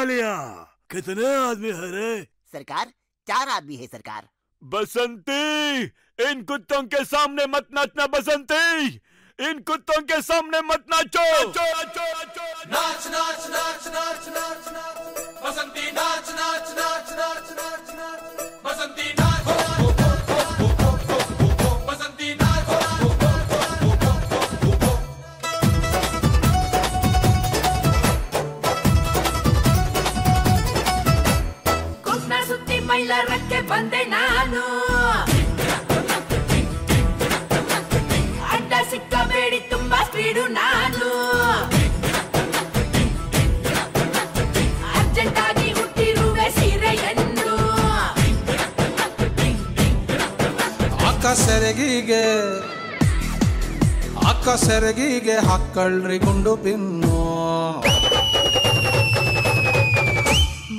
लिया। कितने आदमी है रे? सरकार 4 आदमी है सरकार। बसंती, इन कुत्तों के सामने मत नाचना बसंती, इन कुत्तों के सामने मत नाचो। नाच नाच नाच नाच नाच नाच बसंती नाच नाच नाच नाच नाच नाच बसंती नाच बसंती नाच। कुन्ना सुत्ती मैला रखे बंदे नानु अड्डा सिक्कಬೇಡಿ ತುಂಬಾ ಸ್ಪೀಡು ನಾನು ಅರ್ಜೆಂಟ್ ಆಗಿ ಹುಟ್ಟಿರುವೆ ಸೀರೆಯನ್ನು ಅಕ್ಕ ಸೆರಗಿಗೆ ಹಾಕ್ಕಳ್ರಿ ಗುಂಡು ಪಿನ್ನು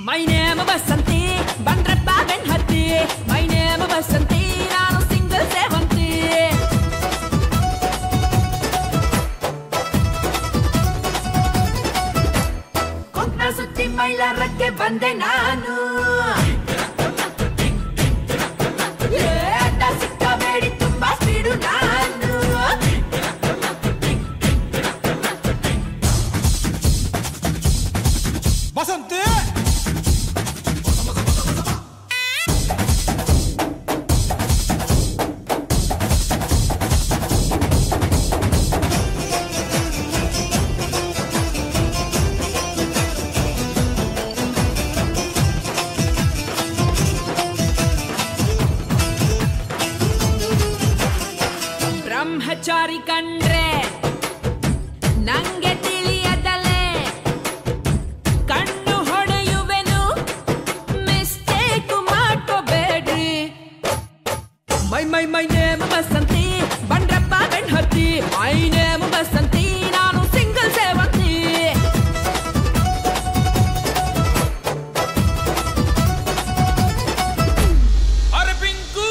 ಮೈ ನೇಮ ಬಸಂತಿ ಬಂದ್ರಪ್ಪ ಬೆನ್ ಹತ್ತಿ ಮೈ ನೇಮ ಬಸಂತಿ ನಾನು ಸಿಂಗಲ್ ಸೇವಂತಿ ಕುಂಕುಮ ಸುತ್ತಿ ಮೈಲಾರಕ್ಕೆ ಬಂದೆ ನಾನು ಅಡ್ಡ ಸಿಕ್ಕಬೇಡಿ ತುಂಬಾ ಸ್ಪೀಡು ನಾನು ಬಸಂತಿ ಬ್ರಹ್ಮಚಾರಿ ಕಂಡ್ರೆ ನಂಗೆ ತಿಳಿಯದಲೆ ಕಣ್ಣು ಹೊಡೆಯುವೆನು ಮಿಸ್ಟೇಕ್ ಮಾಡ್ಕೋಬೇಡಿ ಮೈ ಮೈ ಮೈ ನೇಮ ಬಸಂತಿ ಬಂಡ್ರಪ್ಪ ಬೆಣ್ ಹತ್ತಿ ಮೈ ನೇಮ ಬಸಂತಿ ನಾನು ಸಿಂಗಲ್ ಸೇವಂತಿ ಅರೆ ಪಿಂಕು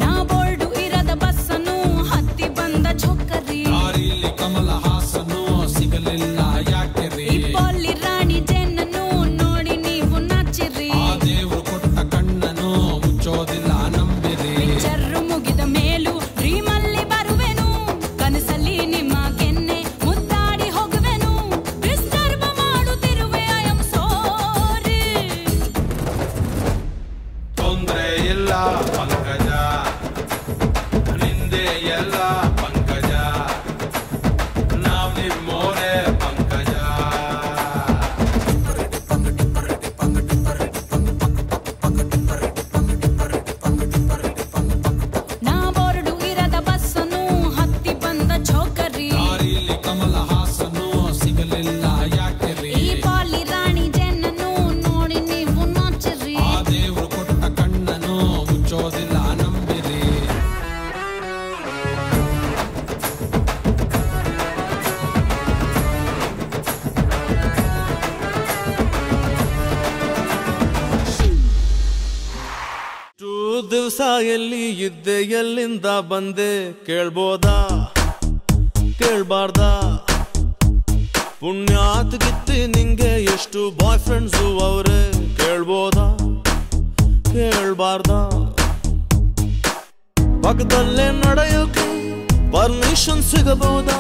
ನಾ ಬೋರ್ಡು ಇರದ ಬಸ್ಸನ್ನು ಹತ್ತಿ ಬಂದ ಚೊಕ್ಕರಿ ದಾರಿಲಿ ಕಮಲ ಹಾಸನು ಸಿಗಲಿಲ್ಲ ಯಾಕೆ ರೀ ಇಪ್ಪಲ್ಲಿ ರಾಣಿ ಜೇನನ್ನು ನೋಡಿ ನೀವು ನಾಚಿರಿ ಆ ದೇವ್ರು ಕೊಟ್ಟ ಕಣ್ಣನು ಮುಚ್ಚೋದಿಲ್ಲ ನಂಬಿರಿ ಪಿಕ್ಚರ್ರು ಮುಗಿದ ಮೇಲೂ ಡ್ರೀಮಲ್ಲಿ ಬರುವೆನು ಕನಸಲ್ಲಿ ನಿಮ್ಮ ಕೆನ್ನೆ ಮುದ್ದಾಡಿ ಹೋಗುವೆನು ಡಿಸ್ಟರ್ಬ್ ಮಾಡುತ್ತಿರುವೆ ಐ ಆಮ್ ಸಾರಿ ತೊಂದ್ರೆ ಇಲ್ಲ ಪಂಕಜ ನಿಂದೆ ಎಲ್ಲ ಪಂಕಜ ನಾವ್ ನಿಮ್ಮೋರೆ ಪಂಕಜ ನಾ ಬೋರ್ಡು ಇರದ ಬಸ್ಸನ್ನು ಹತ್ತಿ ಬಂದ ಚೌಕರಿ ದಾರಿಲಿ ಕಮಲ ಹಾಸನು ಸಿಗಲಿಲ್ಲ ಯಾಕೆ ರೀ ಈ ಪಾಲಿ ರಾಣಿ ಜೇನನ್ನು ನೋಡಿ ನೀವು ನಾಚಿರಿ ಆ ದೇವ್ರು ಕೊಟ್ಟ ಕಣ್ಣನು ಮುಚ್ಚೋದಿಲ್ಲ ನಂಬಿರಿ ದಿವಸ ಎಲ್ಲಿ ಇದ್ದೆ ಎಲ್ಲಿಂದ ಬಂದೆ ಕೇಳ್ಬೋದಾ ಕೇಳ್ಬಾರ್ದಾ ಪುಣ್ಯಾತ್ ಗಿತ್ತಿ ನಿಂಗೆ ಎಷ್ಟು ಬಾಯ್ ಫ್ರೆಂಡ್ಸು ಅವ್ರೆ ಕೇಳ್ಬೋದಾ ಕೇಳ್ಬಾರ್ದಾ ಪಕ್ಕದಲ್ಲೇ ನಡೆಯೋಕೆ ಪರ್ಮಿಷನ್ ಸಿಗಬಹುದಾ